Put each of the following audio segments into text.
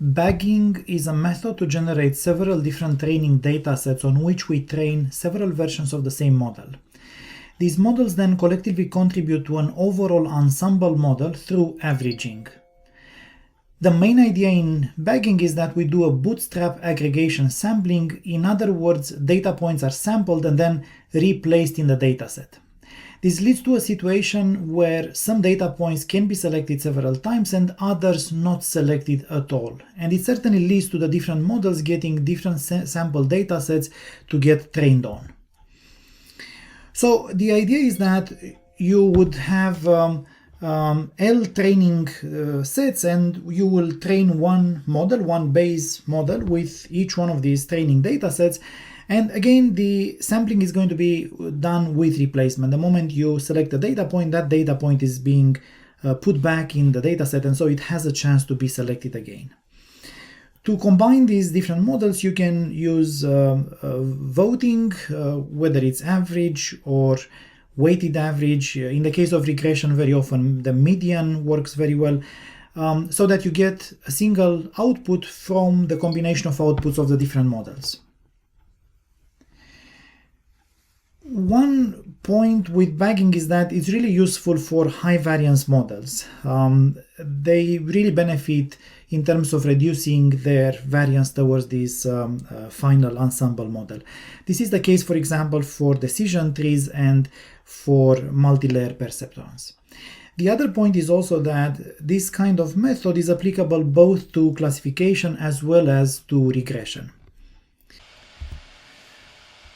Bagging is a method to generate several different training datasets on which we train several versions of the same model. These models then collectively contribute to an overall ensemble model through averaging. The main idea in bagging is that we do a bootstrap aggregation sampling. In other words, data points are sampled and then replaced in the dataset. This leads to a situation where some data points can be selected several times and others not selected at all. And it certainly leads to the different models getting different sample datasets to get trained on. So the idea is that you would have L training sets, and you will train one model, one base model with each one of these training datasets. And again, the sampling is going to be done with replacement. The moment you select a data point, that data point is being put back in the dataset, and so it has a chance to be selected again. To combine these different models, you can use voting, whether it's average or weighted average. In the case of regression, very often the median works very well, so that you get a single output from the combination of outputs of the different models. One point with bagging is that it's really useful for high variance models. They really benefit in terms of reducing their variance towards this final ensemble model. This is the case, for example, for decision trees and for multi-layer perceptrons. The other point is also that this kind of method is applicable both to classification as well as to regression.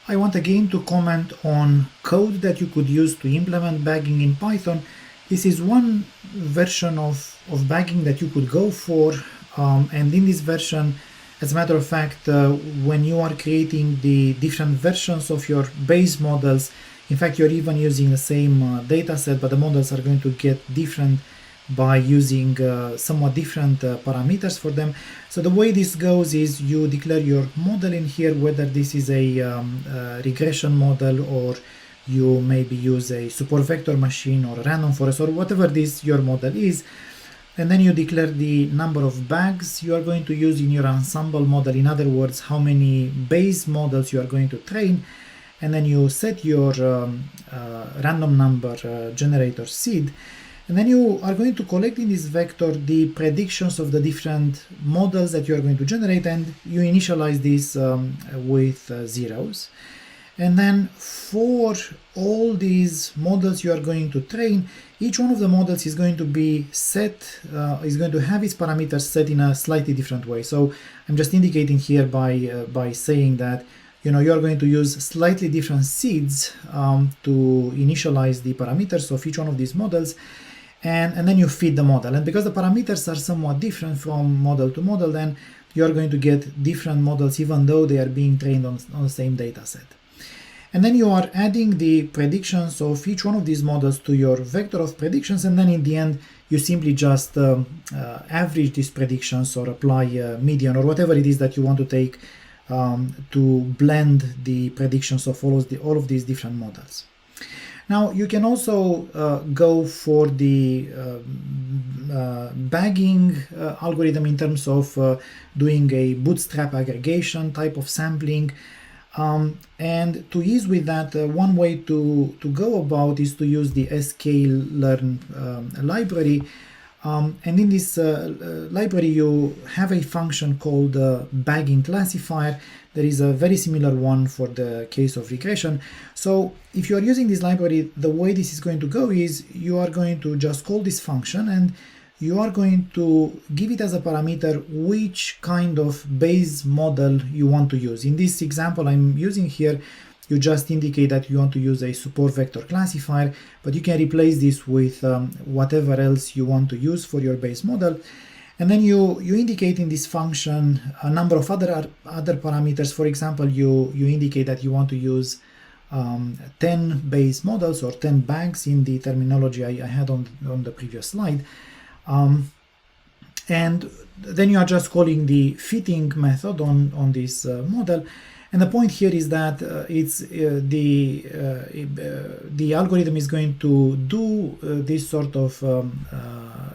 I want again to comment on code that you could use to implement bagging in Python. This is one version of bagging that you could go for, and in this version, as a matter of fact, when you are creating the different versions of your base models, in fact you're even using the same dataset, but the models are going to get different by using somewhat different parameters for them. So the way this goes is you declare your model in here, whether this is a regression model or you maybe use a support vector machine or a random forest or whatever this your model is, and then you declare the number of bags you are going to use in your ensemble model. In other words, how many base models you are going to train, and then you set your random number generator seed. And then you are going to collect in this vector the predictions of the different models that you are going to generate, and you initialize this with zeros. And then for all these models you are going to train, each one of the models is going to be set, is going to have its parameters set in a slightly different way. So I'm just indicating here by saying that you are going to use slightly different seeds to initialize the parameters of each one of these models. And then you feed the model. And because the parameters are somewhat different from model to model, then you're going to get different models even though they are being trained on the same data set. And then you are adding the predictions of each one of these models to your vector of predictions, and then in the end you simply just average these predictions or apply median or whatever it is that you want to take to blend the predictions of all of these different models. Now you can also go for the bagging algorithm in terms of doing a bootstrap aggregation type of sampling, and to ease with that, one way to go about is to use the sklearn library, and in this library you have a function called bagging classifier. There is a very similar one for the case of regression. So if you are using this library, the way this is going to go is you are going to just call this function and you are going to give it as a parameter which kind of base model you want to use. In this example I'm using here, you just indicate that you want to use a support vector classifier, but you can replace this with whatever else you want to use for your base model. And then you indicate in this function a number of other parameters. For example, you indicate that you want to use 10 base models or 10 bags in the terminology I had on the previous slide. And then you are just calling the fitting method on this model. And the point here is that the algorithm is going to do this sort of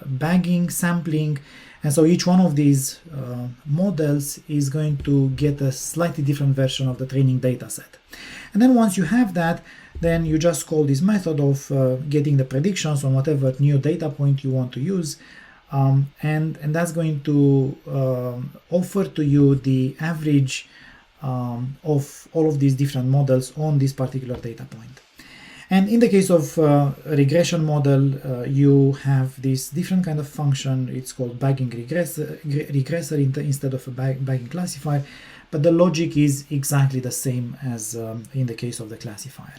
bagging, sampling, And so each one of these models is going to get a slightly different version of the training data set. And then once you have that, then you just call this method of getting the predictions on whatever new data point you want to use. And that's going to offer to you the average of all of these different models on this particular data point. And in the case of regression model, you have this different kind of function. It's called bagging regressor instead of a bagging classifier, but the logic is exactly the same as in the case of the classifier.